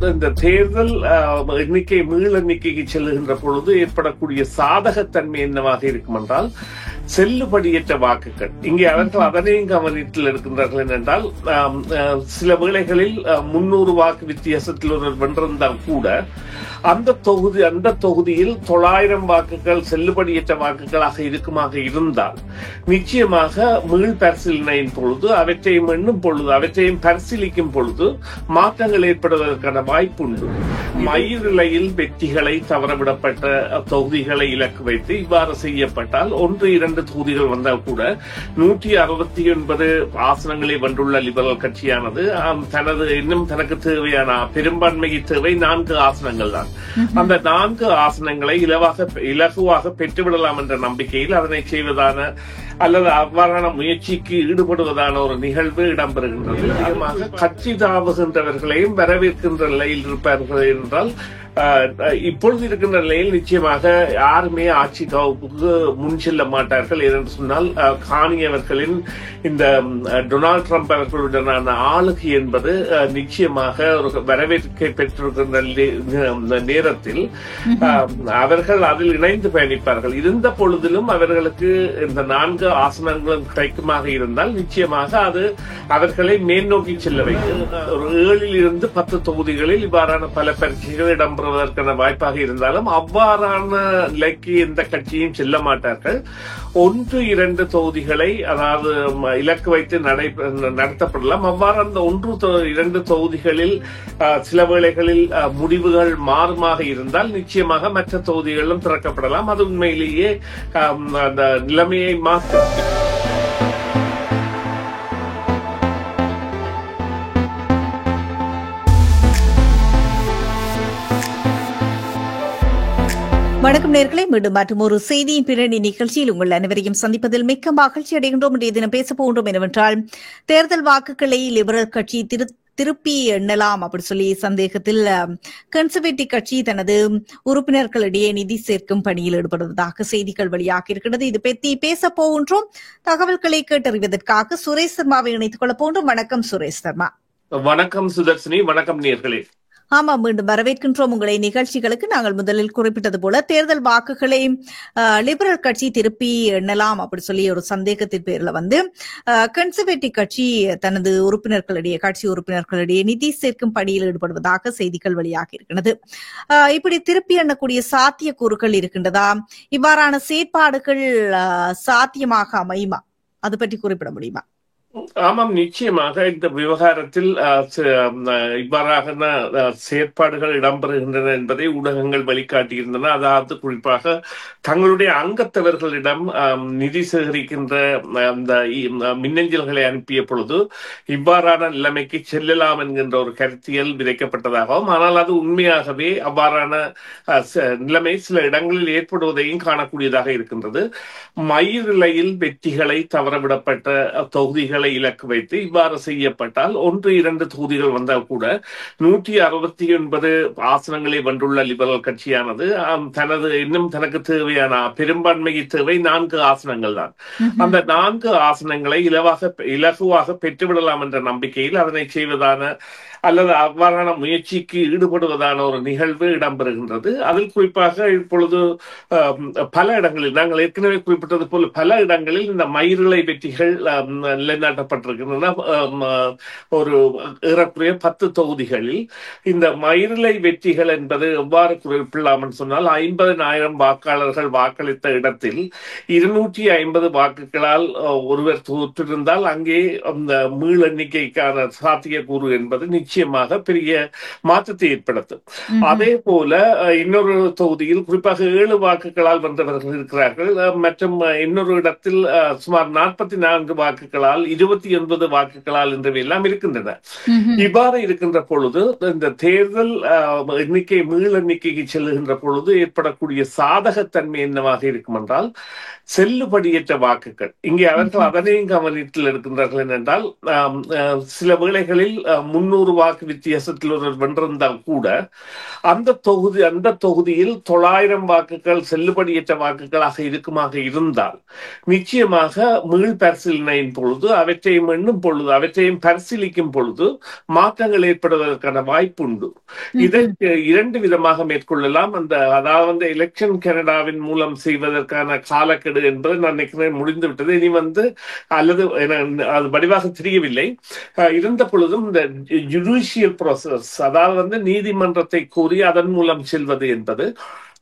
இந்த தேர்தல் எண்ணிக்கை மீள் எண்ணிக்கைக்கு செல்லுகின்ற பொழுது ஏற்படக்கூடிய சாதகத்தன்மை என்னவாக இருக்கும் என்றால் செல்லுபடியற்ற வாக்குகள். இங்கே அவர்கள் அதனையும் கவனத்தில் எடுக்கின்றார்கள் என்றால் சில வேளைகளில் 300 வாக்கு வித்தியாசத்தில் ஒருவர் வென்றிருந்தால் கூட அந்த தொகுதியில் 900 வாக்குகள் செல்லுபடியற்ற வாக்குகளாக இருக்குமாக இருந்தால் நிச்சயமாக மீள் பரிசீலனையின் பொழுது அவற்றையும் எண்ணும் பொழுது அவற்றையும் பரிசீலிக்கும் பொழுது மாற்றங்கள் ஏற்படுவதற்கான வாய்ப்பு உண்டு. மயிரிழையில் வெற்றிகளை தவறவிடப்பட்ட தொகுதிகளை இலக்கு வைத்து இவ்வாறு செய்யப்பட்டால் 1-2 தொகுதிகள் வந்தால் கூட 169 ஆசனங்களை வென்றுள்ள லிபரல் கட்சியானது தனக்கு தேவையான பெரும்பான்மைக்கு தேவை 4 ஆசனங்கள் தான். அந்த 4 ஆசனங்களை இலகுவாக பெற்றுவிடலாம் என்ற நம்பிக்கையில் அதனை செய்வதான அல்லது அவ்வாறான முயற்சிக்கு ஈடுபடுவதான ஒரு நிகழ்வு இடம்பெறுகின்றது. அதிகமாக கட்சி தாவுகின்றவர்களையும் வரவேற்கின்ற நிலையில் இருப்பார்கள் என்றால் இப்பொழுது இருக்கின்ற நிலையில் நிச்சயமாக யாருமே ஆட்சி கவுப்புக்கு முன் செல்ல மாட்டார்கள். ஏனென்று சொன்னால் கானி அவர்களின் இந்த டொனால்ட் ட்ரம்ப் அவர்களுடனான ஆளுகை என்பது நிச்சயமாக ஒரு வரவேற்பை பெற்றிருக்கின்ற நேரத்தில் அவர்கள் அதில் இணைந்து பயணிப்பார்கள். இருந்த பொழுதிலும் அவர்களுக்கு இந்த 4 ஆசனங்களும் கிடைக்குமாக இருந்தால் நிச்சயமாக அது அவர்களை மேல் நோக்கி செல்ல வைக்கும். ஒரு 7 to 10 தொகுதிகளில் இவ்வாறான பல பரீட்சைகள் இடம்பெறுவதற்கான வாய்ப்பாக இருந்தாலும் அவ்வாறான நிலைக்கு எந்த கட்சியும் செல்ல மாட்டார்கள். 1-2 தொகுதிகளை அதாவது இலக்கு வைத்து நடத்தப்படலாம். அவ்வாறு அந்த 1-2 தொகுதிகளில் சில வேளைகளில் முடிவுகள் மாறுமாக இருந்தால் நிச்சயமாக மற்ற தொகுதிகளும் திறக்கப்படலாம். அது உண்மையிலேயே அந்த நிலைமையை மாற்றும். வணக்கம் நேயர்களே, மீண்டும் மற்றும் ஒரு செய்தியின் பின்னணி நிகழ்ச்சியில் உங்கள் அனைவரையும் சந்திப்பதில் மிக்க மகிழ்ச்சி அடைகின்றோம். இன்றைய தினம் பேசப் போகின்றோம் என்னவென்றால், தேர்தல் வாக்குகளை லிபரல் கட்சி திருப்பி எண்ணலாம் அப்படி சொல்லி சந்தேகத்தில் கன்சர்வேட்டிவ் கட்சி தனது உறுப்பினர்களிடையே நிதி சேர்க்கும் பணியில் ஈடுபடுவதாக செய்திகள் வெளியாக இருக்கிறது. இது பற்றி பேச போகின்றோம். தகவல்களை கேட்டறிவதற்காக சுரேஷ் சர்மாவை இணைத்துக் கொள்ள போகின்றோம். வணக்கம் சுரேஷ் சர்மா. வணக்கம் சுதர்ஷினி. வணக்கம் நேயர்களே. ஆமா, மீண்டும் வரவேற்கின்றோம் உங்களை நிகழ்ச்சிகளுக்கு. நாங்கள் முதலில் குறிப்பிட்டது போல தேர்தல் வாக்குகளை லிபரல் கட்சி திருப்பி எண்ணலாம் அப்படி சொல்லி ஒரு சந்தேகத்தின் பேர்ல கன்சர்வேட்டிவ் கட்சி தனது கட்சி உறுப்பினர்களிடையே நிதி சேர்க்கும் பணியில் ஈடுபடுவதாக செய்திகள் வெளியாக இருக்கிறது. இப்படி திருப்பி எண்ணக்கூடிய சாத்தியக்கூறுகள் இருக்கின்றதா? இவ்வாறான செயற்பாடுகள் சாத்தியமாக அமையுமா? அது பற்றி குறிப்பிட முடியுமா? ஆமாம், நிச்சயமாக இந்த விவகாரத்தில் இவ்வாறான செயற்பாடுகள் இடம்பெறுகின்றன என்பதை ஊடகங்கள் வழிகாட்டியிருந்தன. அதாவது குறிப்பாக தங்களுடைய அங்கத்தவர்களிடம் நிதி சேகரிக்கின்ற அந்த மின்னஞ்சல்களை அனுப்பிய பொழுது இவ்வாறான நிலைமைக்கு செல்லலாம் என்கின்ற ஒரு கருத்தியல் விதைக்கப்பட்டதாகவும், ஆனால் அது உண்மையாகவே அவ்வாறான நிலைமை சில இடங்களில் ஏற்படுவதையும் காணக்கூடியதாக இருக்கின்றது. மயிரிழையில் வெற்றிகளை தவறவிடப்பட்ட தொகுதிகளை இலக்கு வைத்து இவ்வாறு செய்யப்பட்டால் 1-2 தொகுதிகள் வந்தால் கூட 169 ஆசனங்களை வென்றுள்ள லிபரல் கட்சியானது தனக்கு தேவையான பெரும்பான்மைக்கு தேவை 4 ஆசனங்கள் தான். அந்த 4 ஆசனங்களை இலகுவாக பெற்றுவிடலாம் என்ற நம்பிக்கையில் அதனை செய்வதான அல்லது அவ்வாறான முயற்சிக்கு ஈடுபடுவதான ஒரு நிகழ்வு இடம்பெறுகின்றது. அதில் குறிப்பாக இப்பொழுது பல இடங்களில் நாங்கள் ஏற்கனவே குறிப்பிட்டது போல பல இடங்களில் இந்த மயிரிழை வெற்றிகள் நிலைநாட்டப்பட்டிருக்கின்றன. ஒரு ஏறக்குறைய 10 தொகுதிகளில் இந்த மயிரிழை வெற்றிகள் என்பது எவ்வாறு குறிப்பிடலாம் என்று சொன்னால், 50,000 வாக்காளர்கள் வாக்களித்த இடத்தில் 250 வாக்குகளால் ஒருவர் தோற்றிருந்தால் அங்கே அந்த மீள் எண்ணிக்கைக்கான சாத்தியக்கூறு என்பது நிச்சயமாக பெரிய மாற்றத்தை ஏற்படுத்தும். அதே போல இன்னொரு தொகுதியில் குறிப்பாக 7 வாக்குகளால் வென்றவர்கள் இருக்கிறார்கள். மற்றும் இன்னொரு இடத்தில் சுமார் 44 வாக்குகளால் 29 வாக்குகளால் என்றவையெல்லாம் இருக்கின்றன. இவ்வாறு இருக்கின்ற பொழுது இந்த தேர்தல் எண்ணிக்கை மீள் எண்ணிக்கைக்கு செல்லுகின்ற பொழுது ஏற்படக்கூடிய சாதகத்தன்மை என்னவாக இருக்கும் என்றால் செல்லுபடியற்ற வாக்குகள். இங்கே அவர்கள் அதனையும் கவனத்தில் எடுக்கின்றார்கள் என்றால் சில வேளைகளில் 300 வாக்கு வித்தியாசத்தில் ஒருவர் வென்றிருந்தால் கூட அந்த தொகுதியில் 900 வாக்குகள் செல்லுபடியற்ற வாக்குகளாக இருக்குமாக இருந்தால் நிச்சயமாக மீள் பரிசீலனையின் பொழுது அவற்றையும் எண்ணும் பொழுது அவற்றையும் பரிசீலிக்கும் பொழுது மாற்றங்கள் ஏற்படுவதற்கான வாய்ப்பு உண்டு. இதை 2 விதமாக மேற்கொள்ளலாம். அதாவது எலெக்ஷன் கனடாவின் மூலம் செய்வதற்கான காலக்கெடு என்பது நான் நினைக்கிறேன் முடிந்துவிட்டது. இனி அல்லது அது வடிவாக தெரியவில்லை. இருந்த பொழுதும் இந்த ஜுடிஷியல் ப்ராசஸ், அதாவது நீதிமன்றத்தை கூறி அதன் மூலம் செல்வது என்பது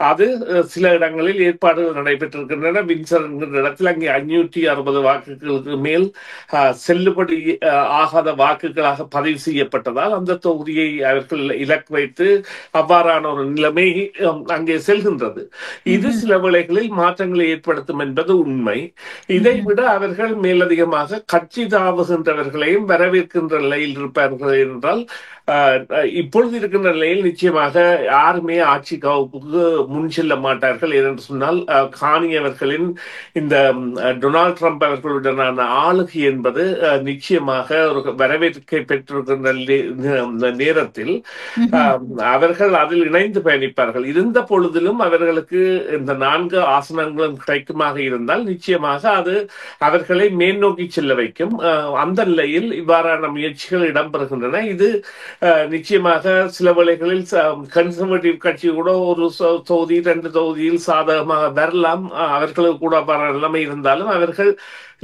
அது சில இடங்களில் ஏற்பாடுகள் நடைபெற்றிருக்கின்றன. வின்சர் என்கிற இடத்தில் அங்கே 560 வாக்குகளுக்கு மேல் செல்லுபடி ஆகாத வாக்குகளாக பதிவு செய்யப்பட்டதால் அந்த தொகுதியை அவர்கள் இலக்கு வைத்து அவ்வாறான ஒரு நிலைமை அங்கே செல்கின்றது. இது சில வேளைகளில் மாற்றங்களை ஏற்படுத்தும் என்பது உண்மை. இதை விட அவர்கள் மேலதிகமாக கட்சி தாவுகின்றவர்களையும் வரவேற்கின்ற நிலையில் இருப்பார்கள் என்றால் இப்பொழுது இருக்கின்ற நிலையில் நிச்சயமாக யாருமே ஆட்சி கவுப்புக்கு முன் செல்ல மாட்டார்கள். ஏனென்று சொன்னால் கானி அவர்களின் இந்த டொனால்ட் ட்ரம்ப் அவர்களுடனான ஆளுகை என்பது நிச்சயமாக ஒரு வரவேற்பை பெற்றிருக்கின்ற நேரத்தில் அவர்கள் அதில் இணைந்து பயணிப்பார்கள். இருந்த பொழுதிலும் அவர்களுக்கு இந்த 4 ஆசனங்களும் கிடைக்குமாக இருந்தால் நிச்சயமாக அது அவர்களை மேல் நோக்கி செல்ல வைக்கும். அந்த நிலையில் இவ்வாறான முயற்சிகள் இடம்பெறுகின்றன. இது நிச்சயமாக சில வேளைகளில் கன்சர்வேட்டிவ் கட்சி கூட ஒரு தொகுதி 2 தொகுதியில் சாதகமாக வரலாம். அவர்களுக்கு கூட அவ்வாறான நிலைமை இருந்தாலும் அவர்கள்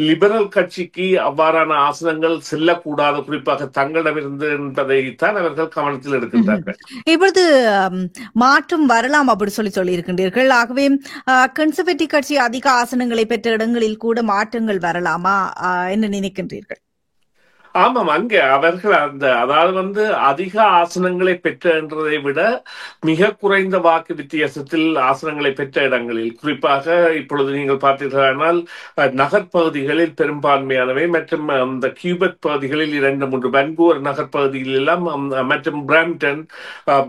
லிபரல் கட்சிக்கு அவ்வாறான ஆசனங்கள் செல்லக்கூடாது, குறிப்பாக தங்களிடமிருந்து என்பதைத்தான் அவர்கள் கவனத்தில் எடுக்கின்றார்கள். இப்பொழுது மாற்றம் வரலாம் அப்படி சொல்லி இருக்கின்றீர்கள். ஆகவே கன்சர்வேட்டிவ் கட்சி அதிக ஆசனங்களை பெற்ற இடங்களில் கூட மாற்றங்கள் வரலாமா என்ன நினைக்கின்றீர்கள்? ஆமாம், அங்கே அவர்கள் அதாவது அதிக ஆசனங்களை பெற்ற என்றதை விட மிக குறைந்த வாக்கு வித்தியாசத்தில் ஆசனங்களை பெற்ற இடங்களில், குறிப்பாக இப்பொழுது நீங்கள் பார்த்தீர்களானால் நகர்ப்பகுதிகளில் பெரும்பான்மையானவை மற்றும் அந்த கியூபெக் பகுதிகளில் 2-3 வான்கூவர் நகர்ப்பகுதிகள் எல்லாம் மற்றும்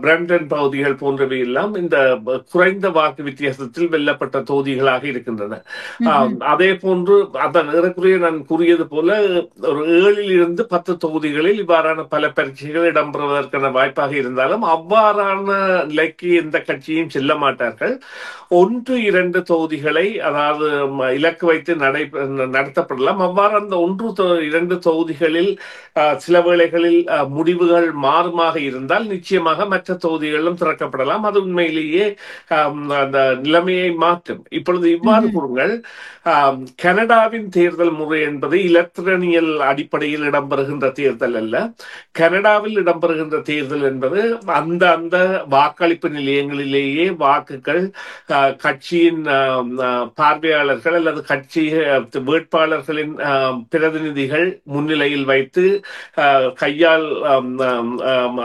பிராம்டன் பகுதிகள் போன்றவை எல்லாம் இந்த குறைந்த வாக்கு வித்தியாசத்தில் வெல்லப்பட்ட தொகுதிகளாக இருக்கின்றன. அதே போன்று அதன் ஏறக்குறைய நான் கூறியது போல ஒரு 7 to 10 தொகுதிகளில் இவ்வாறான பல பரீட்சைகள் இடம்பெறுவதற்கான வாய்ப்பாக இருந்தாலும் அவ்வாறான நிலைக்கு எந்த கட்சியும் செல்ல மாட்டார்கள். 1-2 தொகுதிகளை அதாவது இலக்கு வைத்து நடத்தப்படலாம். அவ்வாறு அந்த 1-2 தொகுதிகளில் சில வேளைகளில் முடிவுகள் மாறுமாக இருந்தால் நிச்சயமாக மற்ற தொகுதிகளிலும் திறக்கப்படலாம். அது உண்மையிலேயே அந்த நிலைமையை மாற்றும். இப்பொழுது இவ்வாறு கூறுங்கள், கனடாவின் தேர்தல் முறை என்பது இலத்திரனியல் அடிப்படையில் இடம்பெறுகின்ற தேர்தல் அல்ல. கனடாவில் இடம்பெறுகின்ற தேர்தல் என்பது அந்த வாக்களிப்பு நிலையங்களிலேயே வாக்குகள் கட்சியின் பார்வையாளர்கள் அல்லது கட்சி வேட்பாளர்களின் பிரதிநிதிகள் முன்னிலையில் வைத்து கையால்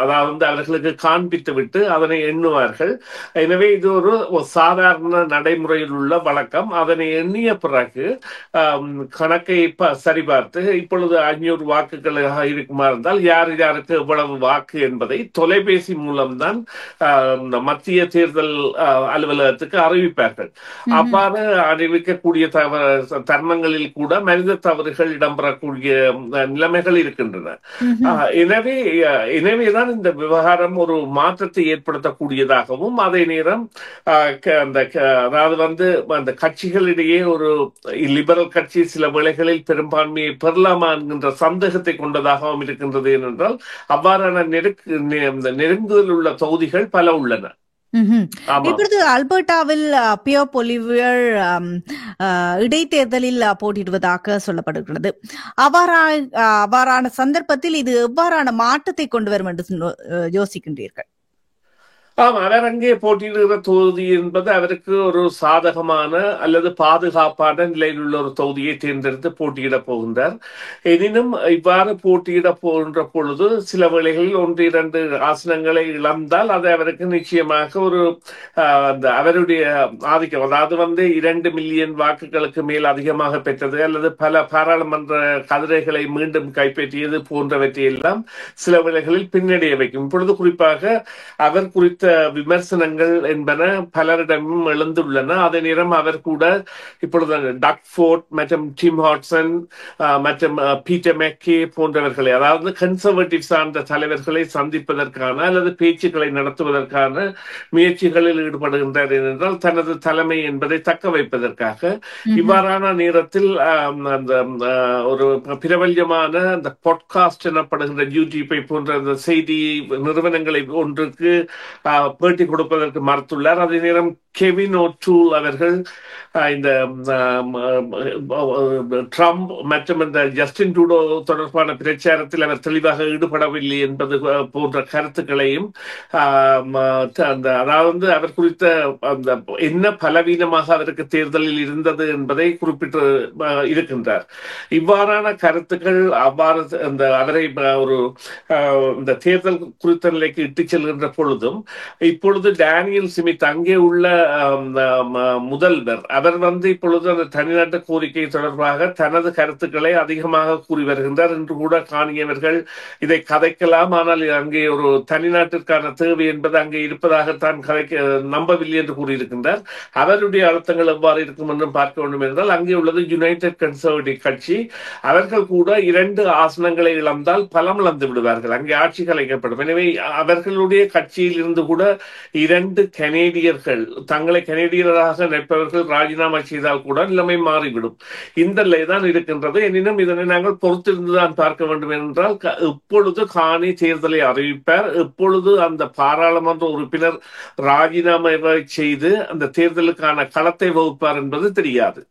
அதாவது அவர்களுக்கு காண்பித்து விட்டு அதனை எண்ணுவார்கள். எனவே இது ஒரு சாதாரண நடைமுறையில் உள்ள வழக்கம். அதனை எண்ணிய பிறகு கணக்கை சரிபார்த்து இப்பொழுது 500 வாக்குகளாக இருக்குமா இருந்தால் யார் யாருக்கு எவ்வளவு வாக்கு என்பதை தொலைபேசி மூலம்தான் மத்திய தேர்தல் அலுவலகத்துக்கு அறிவிப்பார்கள். அவ்வாறு அறிவிக்கக்கூடிய தருணங்களில் கூட மனித தவறுகள் இடம்பெறக்கூடிய நிலைமைகள் இருக்கின்றன. எனவேதான் இந்த விவகாரம் ஒரு மாற்றத்தை ஏற்படுத்தக்கூடியதாகவும் அதே நேரம் அதாவது அந்த கட்சிகளிடையே ஒரு லிபரல் கட்சி சில வேளைகளில் பெரும்பான்மையை பெறலாமா என்கின்ற சந்தேகத்தை கொண்டதாகவும் இருக்கின்றது. ஏனென்றால் அவ்வாறான நெருங்குதல் உள்ள தொகுதிகள் பல உள்ளன. இப்பொழுது அல்பர்டாவில் பியர் பொலிவியர் இடைத்தேர்தலில் போட்டியிடுவதாக சொல்லப்படுகிறது. அவ்வாறான சந்தர்ப்பத்தில் இது எவ்வாறான மாற்றத்தை கொண்டு வரும் என்று யோசிக்கின்றீர்கள்? அவர் அங்கே போட்டியிடுகிற தொகுதி என்பது அவருக்கு ஒரு சாதகமான அல்லது பாதுகாப்பான நிலையில் உள்ள ஒரு தொகுதியை தேர்ந்தெடுத்து போட்டியிட போகின்றார். எனினும் இவ்வாறு போட்டியிட போகின்ற பொழுது சில வேளைகளில் 1-2 ஆசனங்களை இழந்தால் அது அவருக்கு நிச்சயமாக ஒரு அவருடைய ஆதிக்கம், அதாவது 2 மில்லியன் வாக்குகளுக்கு மேல் அதிகமாக பெற்றது அல்லது பல பாராளுமன்ற கதிரைகளை மீண்டும் கைப்பற்றியது போன்றவற்றை எல்லாம் சில வேளைகளில் பின்னடைய வைக்கும். இப்பொழுது குறிப்பாக அவர் குறித்த விமர்சனங்கள் என்பன பலரிடமும் எழுந்துள்ளன. அதே நேரம் அவர் கூட இப்பொழுது டக் ஃபோர்ட் மற்றும் டிம் ஹாட்சன் மற்றும் பீட்டர் மெக்கே போன்றவர்களை, அதாவது கன்சர்வேட்டிவ் சார்ந்த தலைவர்களை சந்திப்பதற்கான அல்லது பேச்சுக்களை நடத்துவதற்கான முயற்சிகளில் ஈடுபடுகின்றார் என்றால் தனது தலைமை என்பதை தக்க வைப்பதற்காக. இவ்வாறான நேரத்தில் அந்த ஒரு பிரபல்யமான அந்த பாட்காஸ்ட் எனப்படுகின்ற யூடியூப்பை போன்ற அந்த செய்தி நிறுவனங்களை ஒன்றுக்கு பேட்டி கொடுப்பதற்கு மறுத்துள்ளார். அதே நேரம் கெவின் ஓட்டூல் அவர்கள் இந்த ட்ரம்ப் மற்றும் இந்த ஜஸ்டின் ட்ரூடோ தொடர்பான பிரச்சாரத்தில் அவர் தெளிவாக ஈடுபடவில்லை என்பது போன்ற கருத்துக்களையும், அதாவது அவர் குறித்த அந்த என்ன பலவீனமாக அவருக்கு தேர்தலில் இருந்தது என்பதை குறிப்பிட்டு இருக்கின்றார். இவ்வாறான கருத்துக்கள் அவ்வாறு அந்த அவரை ஒரு இந்த தேர்தல் குறித்த நிலைக்கு இட்டுச் செல்கின்ற பொழுதும், இப்பொழுது டேனியல் ஸ்மித் அங்கே உள்ள முதல்வர் அவர் இப்பொழுது அந்த தனிநாட்டு கோரிக்கை தொடர்பாக தனது கருத்துக்களை அதிகமாக கூறி வருகின்றார் என்று கூட காணியவர்கள் இதை கதைக்கலாம். ஆனால் அங்கே ஒரு தனிநாட்டிற்கான தேவை என்பது அங்கே இருப்பதாகத்தான் நம்பவில்லை என்று கூறியிருக்கின்றார். அவருடைய அழுத்தங்கள் எவ்வாறு இருக்கும் என்றும் பார்க்க வேண்டும் என்றால், அங்கே உள்ளது யுனைடெட் கன்சர்வேட்டிவ் கட்சி. அவர்கள் கூட 2 ஆசனங்களை இழந்தால் பலம் இழந்து விடுவார்கள், அங்கே ஆட்சி கலைக்கப்படும். எனவே அவர்களுடைய கட்சியில் இருந்து கூட 2 கனேடியர்கள் தங்களை கனேடியராக நினைப்பவர்கள் ராஜினாமா செய்தால் கூட நிலைமை மாறிவிடும். இந்த நிலைதான் இருக்கின்றது. எனினும் இதனை நாங்கள் பொறுத்திருந்துதான் பார்க்க வேண்டும் என்றால், எப்பொழுது காணி தேர்தலை அறிவிப்பார், எப்பொழுது அந்த பாராளுமன்ற உறுப்பினர் ராஜினாமா செய்து அந்த தேர்தலுக்கான களத்தை வகுப்பார் என்பது தெரியாது.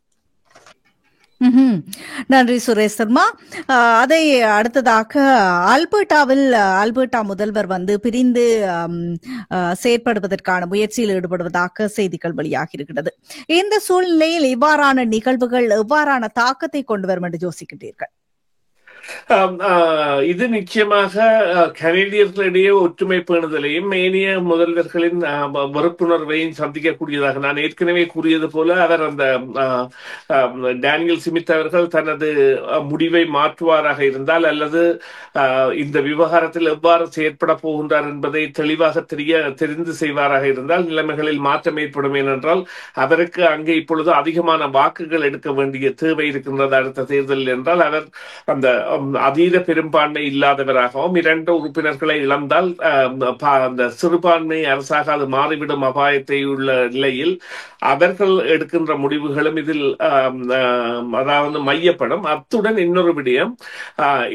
நன்றி சுரேஷ் சர்மா. அதை அடுத்ததாக அல்பர்டா முதல்வர் பிரிந்து செயற்படுவதற்கான முயற்சியில் ஈடுபடுவதாக செய்திகள் வெளியாகி இருக்கிறது. இந்த சூழ்நிலையில் இவ்வாறான நிகழ்வுகள் எவ்வாறான தாக்கத்தை கொண்டு வரும் என்று யோசிக்கின்றீர்கள்? இது நிச்சயமாக கனேடியர்களிடையே ஒற்றுமை பேணுதலையும் ஏனைய முதல்வர்களின் வெறுப்புணர்வையும் சந்திக்கக்கூடியதாக. நான் ஏற்கனவே கூறியது போல அவர் அந்த டேனியல் ஸ்மித் அவர்கள் தனது முடிவை மாற்றுவாராக இருந்தால் அல்லது இந்த விவகாரத்தில் எவ்வாறு செயற்பட போகின்றார் என்பதை தெளிவாக தெரிந்து செய்வாராக இருந்தால் நிலைமைகளில் மாற்றம் ஏற்படும். ஏனென்றால் அவருக்கு அங்கே இப்பொழுது அதிகமான வாக்குகள் எடுக்க வேண்டிய தேவை இருக்கின்றது அடுத்த தேர்தலில் என்றால். அவர் அந்த அதீத பெரும்பான்மை இல்லாதவராகவும் 2 உறுப்பினர்களை இழந்தால் அந்த சிறுபான்மை அரசாக அது மாறிவிடும் அபாயத்தை உள்ள நிலையில் அவர்கள் எடுக்கின்ற முடிவுகளும் இதில் அதாவது மையப்படும். அத்துடன் இன்னொரு விடயம்,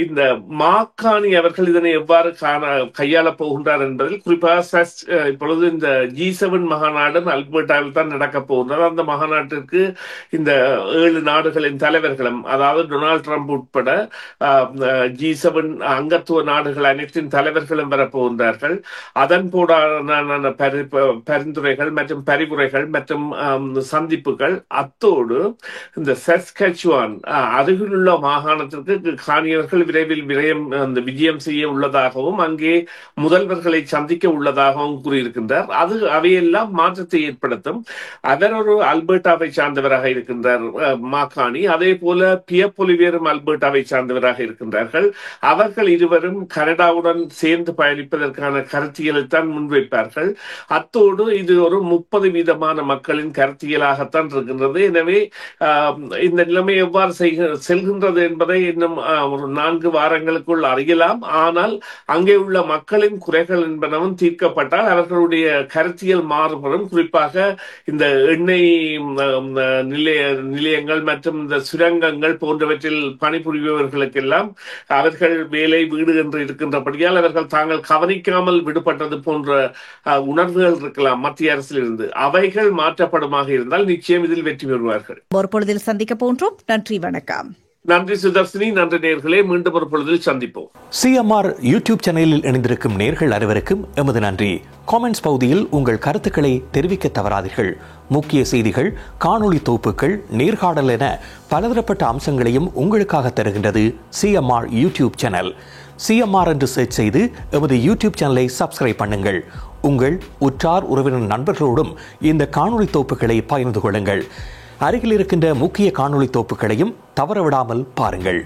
இந்த மாக்காணி அவர்கள் இதனை எவ்வாறு கையாளப் போகின்றார் என்பதில் குறிப்பாக இப்பொழுது இந்த G7 மாநாடு அல்பர்டாவில் தான் நடக்கப் போகின்றது. அந்த மாநாட்டிற்கு இந்த 7 நாடுகளின் தலைவர்களும், அதாவது டொனால்ட் ட்ரம்ப் உட்பட G7 அங்கத்துவ நாடுகள் அனைத்தின் தலைவர்களும் வரப்போகின்றார்கள். அதன் போடான பரிந்துரைகள் மற்றும் பரிவுரைகள் மற்றும் சந்திப்புகள், அத்தோடு இந்த சஸ்கச்சுவான் அருகிலுள்ள மாகாணத்திற்கு காணியவர்கள் விரைவில் விஜயம் செய்ய உள்ளதாகவும் அங்கே முதல்வர்களை சந்திக்க உள்ளதாகவும் கூறியிருக்கின்றார். அவையெல்லாம் மாற்றத்தை ஏற்படுத்தும். அவர் ஒரு அல்பர்டாவை சார்ந்தவராக இருக்கின்றார் மாக்காணி. அதே போல பியர் பொலிவேரும் அல்பர்டாவை சார்ந்தவராக இருக்கின்றார்கள். அவர்கள் இருவரும் கனடாவுடன் சேர்ந்து பயணிப்பதற்கான கருத்தியலை தான் முன்வைப்பார்கள். அத்தோடு இது ஒரு 30% மக்களின் கருத்தியலாகத்தான் இருக்கின்றது. எனவே இந்த நிலைமை எவ்வாறு செல்கின்றது என்பதை இன்னும் ஒரு 4 வாரங்களுக்குள் அறியலாம். ஆனால் அங்கே உள்ள மக்களின் குறைகள் என்பனவும் தீர்க்கப்பட்டால் அவர்களுடைய கருத்தியல் மாறுபடும். குறிப்பாக இந்த எண்ணெய் நிலையங்கள் மற்றும் இந்த சுரங்கங்கள் போன்றவற்றில் பணிபுரிபவர்களுக்கெல்லாம் அவர்கள் வேலை வீடு என்று இருக்கின்றபடியால் அவர்கள் தாங்கள் கவனிக்காமல் விடுபட்டது போன்ற உணர்வுகள் இருக்கலாம் மத்திய அரசில் இருந்து. அவைகள் மாற்றப்படுமாக இருந்தால் நிச்சயம் இதில் வெற்றி பெறுவார்கள். ஒரு பொழுதில் சந்திக்க போன்றோம். நன்றி, வணக்கம். நன்றி சுதர்சினி. நன்றி நேயர்களே, மீண்டும் ஒரு பொழுதில் சந்திப்போம். CMR யூடியூப் சேனலில் இணைந்திருக்கும் நேயர்கள் அனைவருக்கும் எமது நன்றி. காமெண்ட்ஸ் பகுதியில் உங்கள் கருத்துக்களை தெரிவிக்க தவறாதீர்கள். முக்கிய செய்திகள், காணொளி தொகுப்புகள், நேர்காணல் என பலதரப்பட்ட அம்சங்களையும் உங்களுக்காக தருகின்றது CMR யூடியூப் சேனல். CMR என்று சர்ச் செய்து எமது யூடியூப் சேனலை சப்ஸ்கிரைப் பண்ணுங்கள். உங்கள் உற்றார் உறவினர் நண்பர்களோடும் இந்த காணொளி தொகுப்புகளை பகிர்ந்து கொள்ளுங்கள். அருகில் இருக்கின்ற முக்கிய காணொளி தொகுப்புகளையும் தவறவிடாமல் பாருங்கள்.